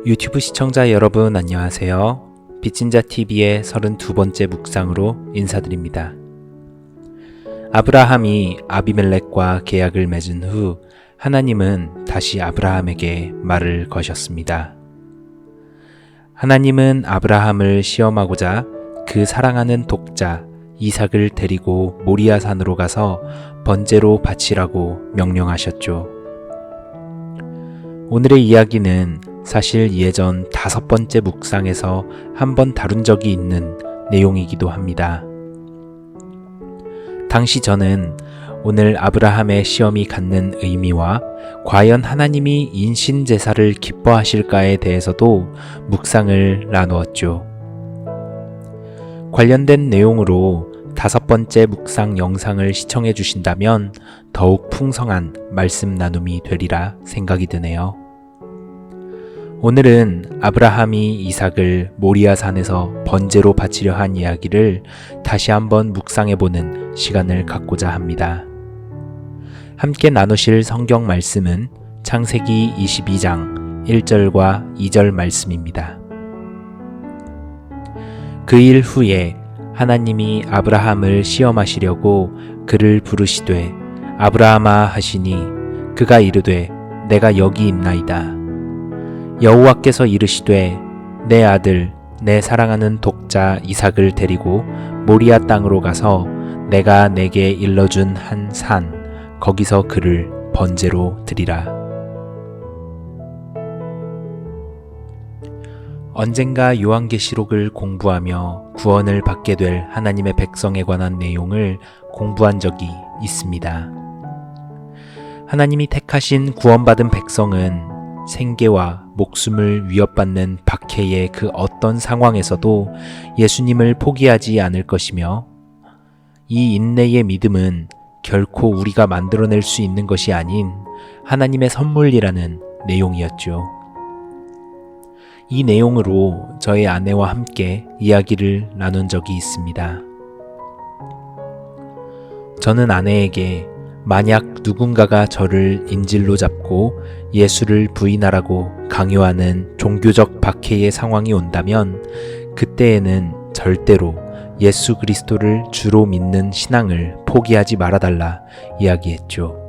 유튜브 시청자 여러분 안녕하세요. 빚진자TV의 32번째 묵상으로 인사드립니다. 아브라함이 아비멜렉과 계약을 맺은 후 하나님은 다시 아브라함에게 말을 거셨습니다. 하나님은 아브라함을 시험하고자 그 사랑하는 독자 이삭을 데리고 모리아 산으로 가서 번제로 바치라고 명령하셨죠. 오늘의 이야기는 사실 예전 5번째 묵상에서 한번 다룬 적이 있는 내용이기도 합니다. 당시 저는 오늘 아브라함의 시험이 갖는 의미와 과연 하나님이 인신제사를 기뻐하실까에 대해서도 묵상을 나누었죠. 관련된 내용으로 5번째 묵상 영상을 시청해 주신다면 더욱 풍성한 말씀 나눔이 되리라 생각이 드네요. 오늘은 아브라함이 이삭을 모리아 산에서 번제로 바치려 한 이야기를 다시 한번 묵상해보는 시간을 갖고자 합니다. 함께 나누실 성경 말씀은 창세기 22장 1절과 2절 말씀입니다. 그 일 후에 하나님이 아브라함을 시험하시려고 그를 부르시되 아브라함아 하시니 그가 이르되 내가 여기 있나이다. 여호와께서 이르시되 내 아들 내 사랑하는 독자 이삭을 데리고 모리아 땅으로 가서 내가 내게 일러준 한 산 거기서 그를 번제로 드리라. 언젠가 요한계시록을 공부하며 구원을 받게 될 하나님의 백성에 관한 내용을 공부한 적이 있습니다. 하나님이 택하신 구원받은 백성은 생계와 목숨을 위협받는 박해의 그 어떤 상황에서도 예수님을 포기하지 않을 것이며 이 인내의 믿음은 결코 우리가 만들어낼 수 있는 것이 아닌 하나님의 선물이라는 내용이었죠. 이 내용으로 저의 아내와 함께 이야기를 나눈 적이 있습니다. 저는 아내에게 만약 누군가가 저를 인질로 잡고 예수를 부인하라고 강요하는 종교적 박해의 상황이 온다면 그때에는 절대로 예수 그리스도를 주로 믿는 신앙을 포기하지 말아달라 이야기했죠.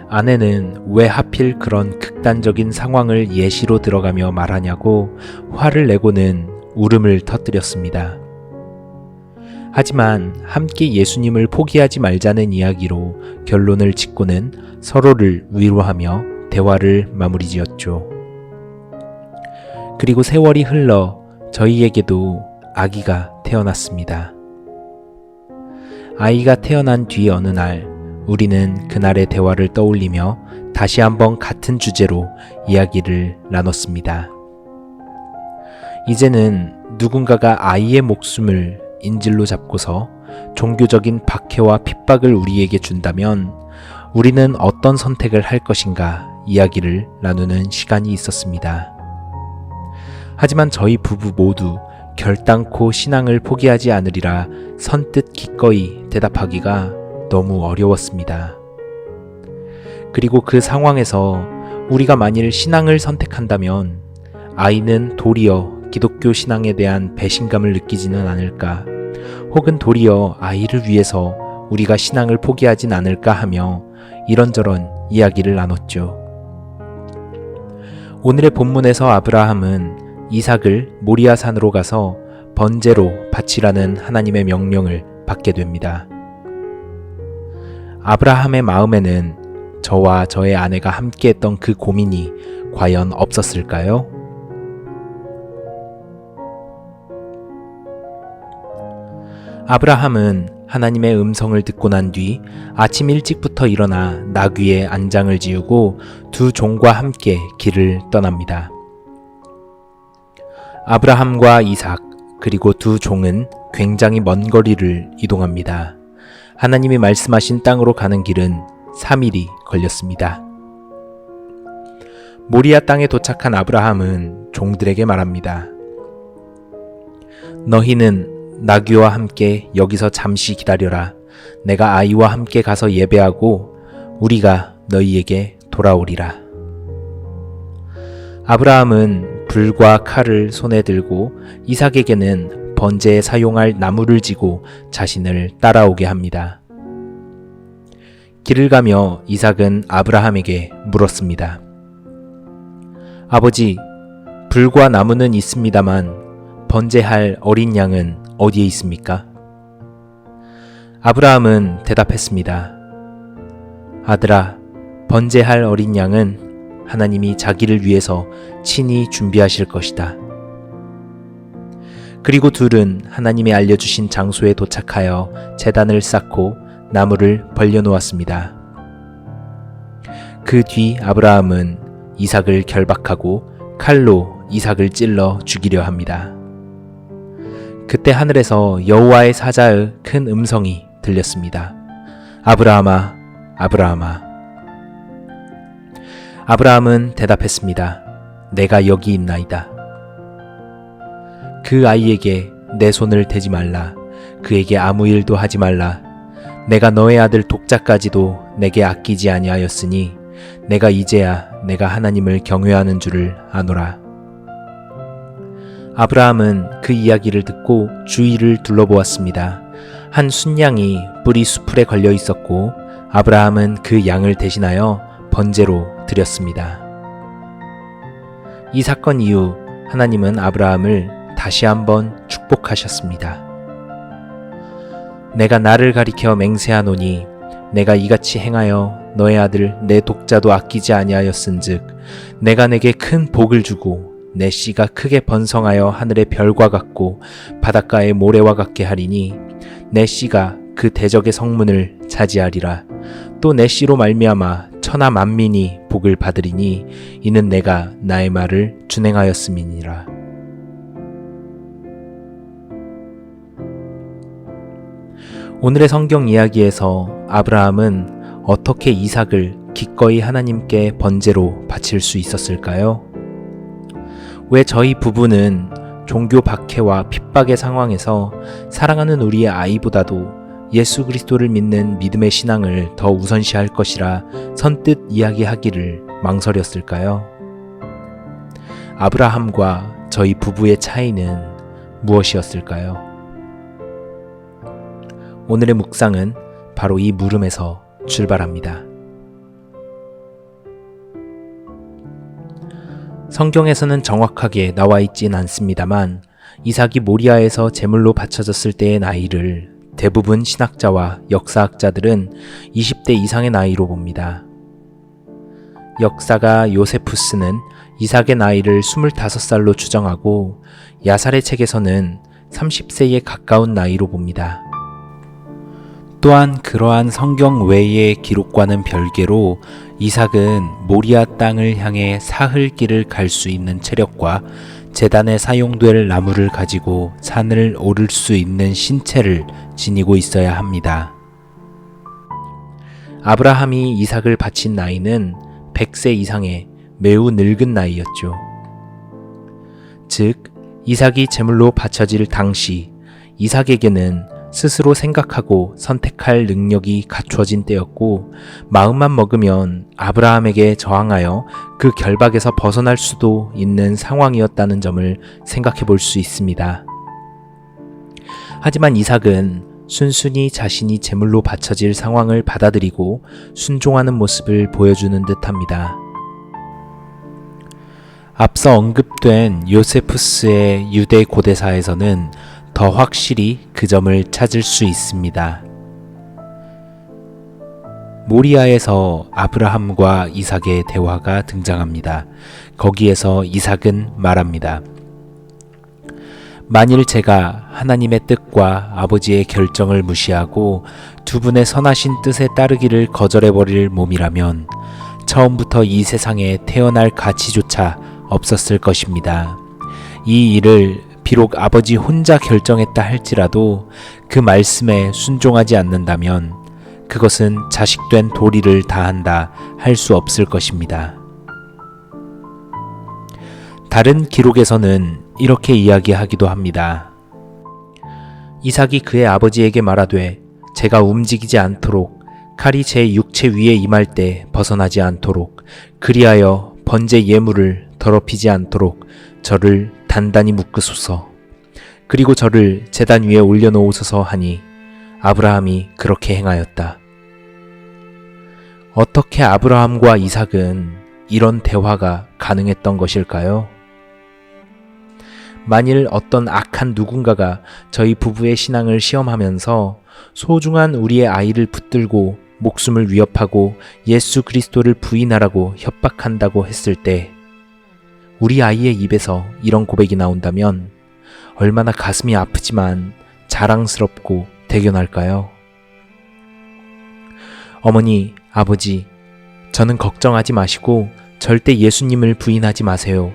아내는 왜 하필 그런 극단적인 상황을 예시로 들어가며 말하냐고 화를 내고는 울음을 터뜨렸습니다. 하지만 함께 예수님을 포기하지 말자는 이야기로 결론을 짓고는 서로를 위로하며 대화를 마무리 지었죠. 그리고 세월이 흘러 저희에게도 아기가 태어났습니다. 아이가 태어난 뒤 어느 날 우리는 그날의 대화를 떠올리며 다시 한번 같은 주제로 이야기를 나눴습니다. 이제는 누군가가 아이의 목숨을 인질로 잡고서 종교적인 박해와 핍박을 우리에게 준다면 우리는 어떤 선택을 할 것인가 이야기를 나누는 시간이 있었습니다. 하지만 저희 부부 모두 결단코 신앙을 포기하지 않으리라 선뜻 기꺼이 대답하기가 너무 어려웠습니다. 그리고 그 상황에서 우리가 만일 신앙을 선택한다면 아이는 도리어 기독교 신앙에 대한 배신감을 느끼지는 않을까, 혹은 도리어 아이를 위해서 우리가 신앙을 포기하진 않을까 하며 이런저런 이야기를 나눴죠. 오늘의 본문에서 아브라함은 이삭을 모리아 산으로 가서 번제로 바치라는 하나님의 명령을 받게 됩니다. 아브라함의 마음에는 저와 저의 아내가 함께했던 그 고민이 과연 없었을까요? 아브라함은 하나님의 음성을 듣고 난 뒤 아침 일찍부터 일어나 나귀의 안장을 지우고 두 종과 함께 길을 떠납니다. 아브라함과 이삭 그리고 두 종은 굉장히 먼 거리를 이동합니다. 하나님이 말씀하신 땅으로 가는 길은 3일이 걸렸습니다. 모리아 땅에 도착한 아브라함은 종들에게 말합니다. 너희는 나귀와 함께 여기서 잠시 기다려라. 내가 아이와 함께 가서 예배하고 우리가 너희에게 돌아오리라. 아브라함은 불과 칼을 손에 들고 이삭에게는 번제에 사용할 나무를 지고 자신을 따라오게 합니다. 길을 가며 이삭은 아브라함에게 물었습니다. 아버지, 불과 나무는 있습니다만 번제할 어린 양은 어디에 있습니까? 아브라함은 대답했습니다. 아들아, 번제할 어린 양은 하나님이 자기를 위해서 친히 준비하실 것이다. 그리고 둘은 하나님이 알려주신 장소에 도착하여 제단을 쌓고 나무를 벌려놓았습니다. 그 뒤 아브라함은 이삭을 결박하고 칼로 이삭을 찔러 죽이려 합니다. 그때 하늘에서 여호와의 사자의 큰 음성이 들렸습니다. 아브라함아, 아브라함아. 아브라함은 대답했습니다. 내가 여기 있나이다. 그 아이에게 내 손을 대지 말라. 그에게 아무 일도 하지 말라. 내가 너의 아들 독자까지도 내게 아끼지 아니하였으니 내가 이제야 내가 하나님을 경외하는 줄을 아노라. 아브라함은 그 이야기를 듣고 주위를 둘러보았습니다. 한 순양이 뿌리 수풀에 걸려 있었고 아브라함은 그 양을 대신하여 번제로 드렸습니다. 이 사건 이후 하나님은 아브라함을 다시 한번 축복하셨습니다. 내가 나를 가리켜 맹세하노니 내가 이같이 행하여 너의 아들 내 독자도 아끼지 아니하였은즉 내가 내게 큰 복을 주고 내 씨가 크게 번성하여 하늘의 별과 같고 바닷가의 모래와 같게 하리니 내 씨가 그 대적의 성문을 차지하리라. 또 내 씨로 말미암아 천하 만민이 복을 받으리니 이는 내가 나의 말을 준행하였음이니라. 오늘의 성경 이야기에서 아브라함은 어떻게 이삭을 기꺼이 하나님께 번제로 바칠 수 있었을까요? 왜 저희 부부는 종교 박해와 핍박의 상황에서 사랑하는 우리의 아이보다도 예수 그리스도를 믿는 믿음의 신앙을 더 우선시할 것이라 선뜻 이야기하기를 망설였을까요? 아브라함과 저희 부부의 차이는 무엇이었을까요? 오늘의 묵상은 바로 이 물음에서 출발합니다. 성경에서는 정확하게 나와 있진 않습니다만 이삭이 모리아에서 제물로 바쳐졌을 때의 나이를 대부분 신학자와 역사학자들은 20대 이상의 나이로 봅니다. 역사가 요세푸스는 이삭의 나이를 25살로 추정하고 야살의 책에서는 30세에 가까운 나이로 봅니다. 또한 그러한 성경 외의 기록과는 별개로 이삭은 모리아 땅을 향해 사흘 길을 갈 수 있는 체력과 제단에 사용될 나무를 가지고 산을 오를 수 있는 신체를 지니고 있어야 합니다. 아브라함이 이삭을 바친 나이는 100세 이상의 매우 늙은 나이였죠. 즉, 이삭이 제물로 바쳐질 당시 이삭에게는 스스로 생각하고 선택할 능력이 갖추어진 때였고 마음만 먹으면 아브라함에게 저항하여 그 결박에서 벗어날 수도 있는 상황이었다는 점을 생각해 볼 수 있습니다. 하지만 이삭은 순순히 자신이 제물로 바쳐질 상황을 받아들이고 순종하는 모습을 보여주는 듯합니다. 앞서 언급된 요세푸스의 유대 고대사에서는 더 확실히 그 점을 찾을 수 있습니다. 모리아에서 아브라함과 이삭의 대화가 등장합니다. 거기에서 이삭은 말합니다. 만일 제가 하나님의 뜻과 아버지의 결정을 무시하고 두 분의 선하신 뜻에 따르기를 거절해버릴 몸이라면 처음부터 이 세상에 태어날 가치조차 없었을 것입니다. 이 일을 비록 아버지 혼자 결정했다 할지라도 그 말씀에 순종하지 않는다면 그것은 자식된 도리를 다한다 할 수 없을 것입니다. 다른 기록에서는 이렇게 이야기하기도 합니다. 이삭이 그의 아버지에게 말하되 제가 움직이지 않도록 칼이 제 육체 위에 임할 때 벗어나지 않도록 그리하여 번제 예물을 더럽히지 않도록 저를 단단히 묶으소서. 그리고 저를 제단 위에 올려놓으소서 하니 아브라함이 그렇게 행하였다. 어떻게 아브라함과 이삭은 이런 대화가 가능했던 것일까요? 만일 어떤 악한 누군가가 저희 부부의 신앙을 시험하면서 소중한 우리의 아이를 붙들고 목숨을 위협하고 예수 그리스도를 부인하라고 협박한다고 했을 때 우리 아이의 입에서 이런 고백이 나온다면 얼마나 가슴이 아프지만 자랑스럽고 대견할까요? 어머니, 아버지, 저는 걱정하지 마시고 절대 예수님을 부인하지 마세요.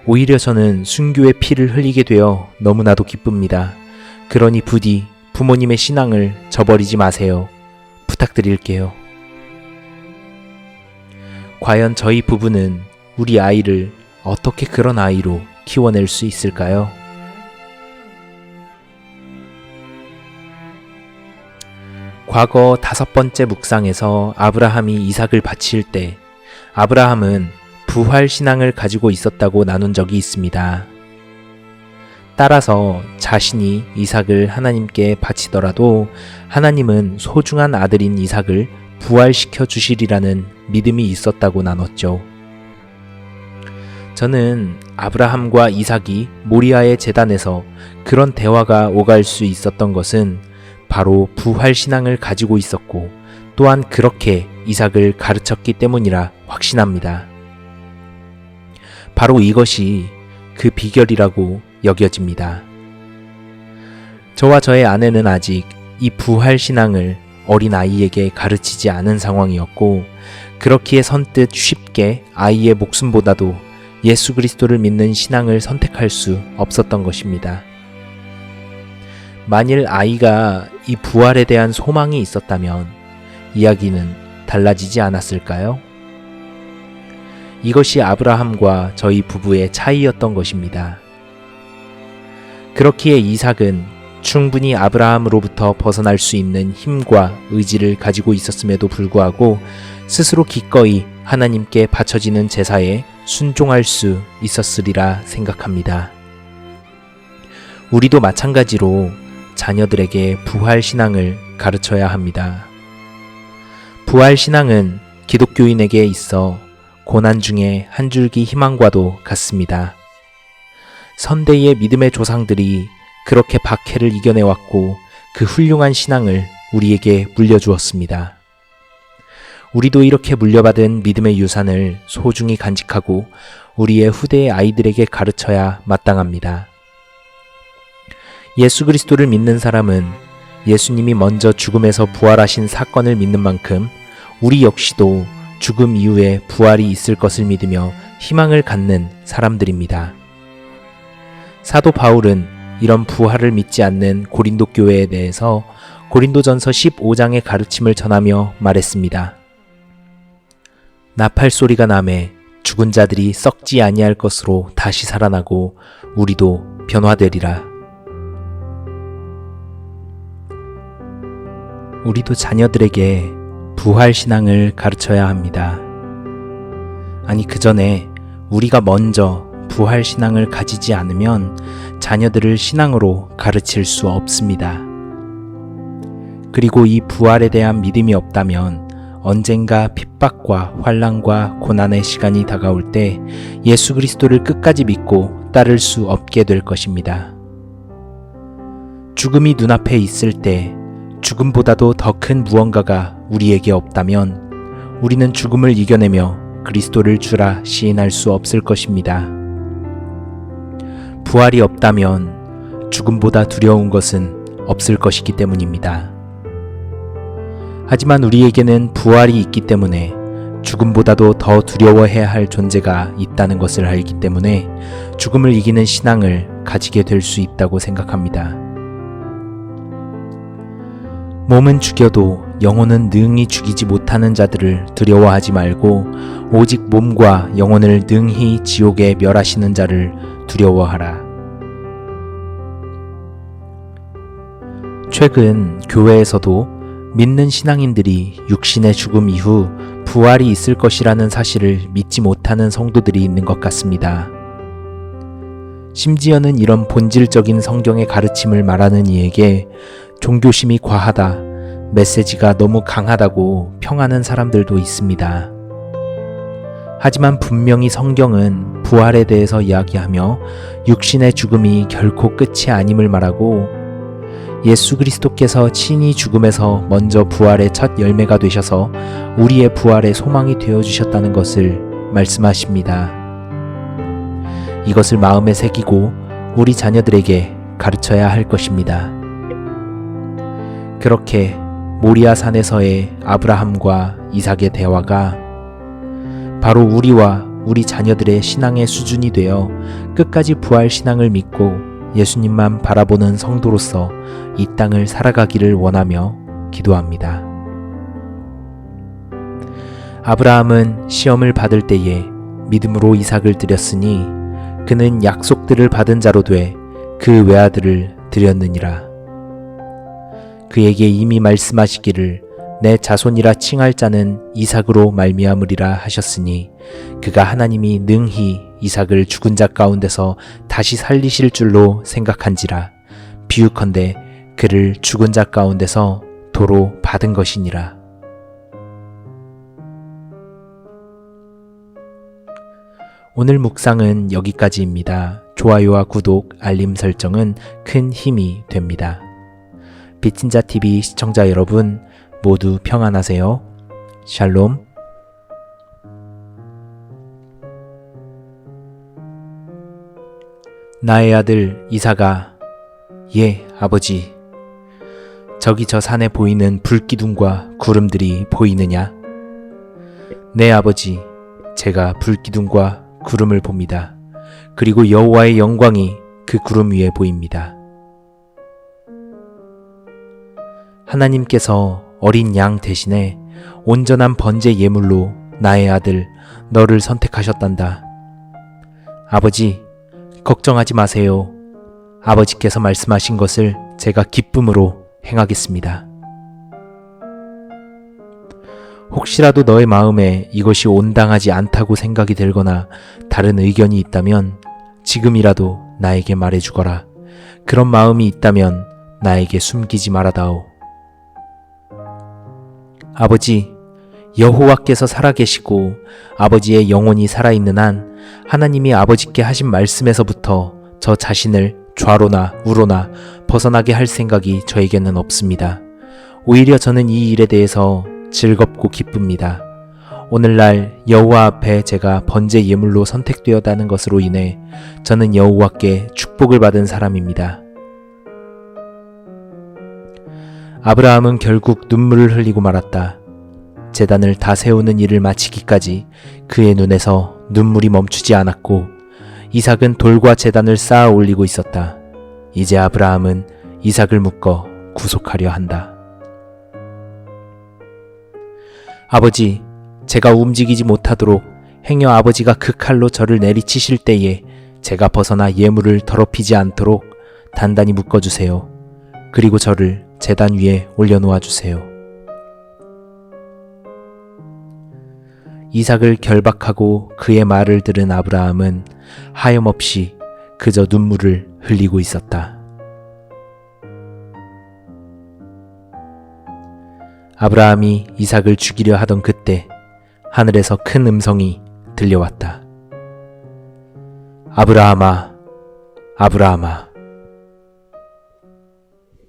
오히려 저는 순교의 피를 흘리게 되어 너무나도 기쁩니다. 그러니 부디 부모님의 신앙을 저버리지 마세요. 부탁드릴게요. 과연 저희 부부는 우리 아이를 어떻게 그런 아이로 키워낼 수 있을까요? 과거 5번째 묵상에서 아브라함이 이삭을 바칠 때 아브라함은 부활 신앙을 가지고 있었다고 나눈 적이 있습니다. 따라서 자신이 이삭을 하나님께 바치더라도 하나님은 소중한 아들인 이삭을 부활시켜 주시리라는 믿음이 있었다고 나눴죠. 저는 아브라함과 이삭이 모리아의 제단에서 그런 대화가 오갈 수 있었던 것은 바로 부활 신앙을 가지고 있었고 또한 그렇게 이삭을 가르쳤기 때문이라 확신합니다. 바로 이것이 그 비결이라고 여겨집니다. 저와 저의 아내는 아직 이 부활 신앙을 어린 아이에게 가르치지 않은 상황이었고 그렇기에 선뜻 쉽게 아이의 목숨보다도 예수 그리스도를 믿는 신앙을 선택할 수 없었던 것입니다. 만일 아이가 이 부활에 대한 소망이 있었다면 이야기는 달라지지 않았을까요? 이것이 아브라함과 저희 부부의 차이였던 것입니다. 그렇기에 이삭은 충분히 아브라함으로부터 벗어날 수 있는 힘과 의지를 가지고 있었음에도 불구하고 스스로 기꺼이 하나님께 바쳐지는 제사에 순종할 수 있었으리라 생각합니다. 우리도 마찬가지로 자녀들에게 부활신앙을 가르쳐야 합니다. 부활신앙은 기독교인에게 있어 고난 중에 한 줄기 희망과도 같습니다. 선대의 믿음의 조상들이 그렇게 박해를 이겨내왔고 그 훌륭한 신앙을 우리에게 물려주었습니다. 우리도 이렇게 물려받은 믿음의 유산을 소중히 간직하고 우리의 후대의 아이들에게 가르쳐야 마땅합니다. 예수 그리스도를 믿는 사람은 예수님이 먼저 죽음에서 부활하신 사건을 믿는 만큼 우리 역시도 죽음 이후에 부활이 있을 것을 믿으며 희망을 갖는 사람들입니다. 사도 바울은 이런 부활을 믿지 않는 고린도 교회에 대해서 고린도전서 15장의 가르침을 전하며 말했습니다. 나팔 소리가 나매 죽은 자들이 썩지 아니할 것으로 다시 살아나고 우리도 변화되리라. 우리도 자녀들에게 부활 신앙을 가르쳐야 합니다. 아니, 그 전에 우리가 먼저 부활 신앙을 가지지 않으면 자녀들을 신앙으로 가르칠 수 없습니다. 그리고 이 부활에 대한 믿음이 없다면 언젠가 핍박과 환난과 고난의 시간이 다가올 때 예수 그리스도를 끝까지 믿고 따를 수 없게 될 것입니다. 죽음이 눈앞에 있을 때 죽음보다도 더 큰 무언가가 우리에게 없다면 우리는 죽음을 이겨내며 그리스도를 주라 시인할 수 없을 것입니다. 부활이 없다면 죽음보다 두려운 것은 없을 것이기 때문입니다. 하지만 우리에게는 부활이 있기 때문에 죽음보다도 더 두려워해야 할 존재가 있다는 것을 알기 때문에 죽음을 이기는 신앙을 가지게 될 수 있다고 생각합니다. 몸은 죽여도 영혼은 능히 죽이지 못하는 자들을 두려워하지 말고 오직 몸과 영혼을 능히 지옥에 멸하시는 자를 두려워하라. 최근 교회에서도 믿는 신앙인들이 육신의 죽음 이후 부활이 있을 것이라는 사실을 믿지 못하는 성도들이 있는 것 같습니다. 심지어는 이런 본질적인 성경의 가르침을 말하는 이에게 종교심이 과하다, 메시지가 너무 강하다고 평하는 사람들도 있습니다. 하지만 분명히 성경은 부활에 대해서 이야기하며 육신의 죽음이 결코 끝이 아님을 말하고 예수 그리스도께서 친히 죽음에서 먼저 부활의 첫 열매가 되셔서 우리의 부활의 소망이 되어주셨다는 것을 말씀하십니다. 이것을 마음에 새기고 우리 자녀들에게 가르쳐야 할 것입니다. 그렇게 모리아 산에서의 아브라함과 이삭의 대화가 바로 우리와 우리 자녀들의 신앙의 수준이 되어 끝까지 부활 신앙을 믿고 예수님만 바라보는 성도로서 이 땅을 살아가기를 원하며 기도합니다. 아브라함은 시험을 받을 때에 믿음으로 이삭을 드렸으니 그는 약속들을 받은 자로 돼 그 외아들을 드렸느니라. 그에게 이미 말씀하시기를 내 자손이라 칭할 자는 이삭으로 말미암으리라 하셨으니 그가 하나님이 능히 이삭을 죽은 자 가운데서 다시 살리실 줄로 생각한지라. 비유컨대 그를 죽은 자 가운데서 도로 받은 것이니라. 오늘 묵상은 여기까지입니다. 좋아요와 구독, 알림 설정은 큰 힘이 됩니다. 빛인 자 TV 시청자 여러분 모두 평안하세요. 샬롬. 나의 아들 이삭아, 예, 아버지. 저기 저 산에 보이는 불기둥과 구름들이 보이느냐? 네, 아버지. 제가 불기둥과 구름을 봅니다. 그리고 여호와의 영광이 그 구름 위에 보입니다. 하나님께서 어린 양 대신에 온전한 번제 예물로 나의 아들 너를 선택하셨단다. 아버지, 걱정하지 마세요. 아버지께서 말씀하신 것을 제가 기쁨으로 행하겠습니다. 혹시라도 너의 마음에 이것이 온당하지 않다고 생각이 들거나 다른 의견이 있다면 지금이라도 나에게 말해주거라. 그런 마음이 있다면 나에게 숨기지 말아다오. 아버지, 여호와께서 살아계시고 아버지의 영혼이 살아있는 한 하나님이 아버지께 하신 말씀에서부터 저 자신을 좌로나 우로나 벗어나게 할 생각이 저에게는 없습니다. 오히려 저는 이 일에 대해서 즐겁고 기쁩니다. 오늘날 여호와 앞에 제가 번제 예물로 선택되었다는 것으로 인해 저는 여호와께 축복을 받은 사람입니다. 아브라함은 결국 눈물을 흘리고 말았다. 제단을 다 세우는 일을 마치기까지 그의 눈에서 눈물이 멈추지 않았고 이삭은 돌과 제단을 쌓아 올리고 있었다. 이제 아브라함은 이삭을 묶어 구속하려 한다. 아버지, 제가 움직이지 못하도록 행여 아버지가 그 칼로 저를 내리치실 때에 제가 벗어나 예물을 더럽히지 않도록 단단히 묶어주세요. 그리고 저를 제단 위에 올려놓아 주세요. 이삭을 결박하고 그의 말을 들은 아브라함은 하염없이 그저 눈물을 흘리고 있었다. 아브라함이 이삭을 죽이려 하던 그때 하늘에서 큰 음성이 들려왔다. 아브라함아, 아브라함아.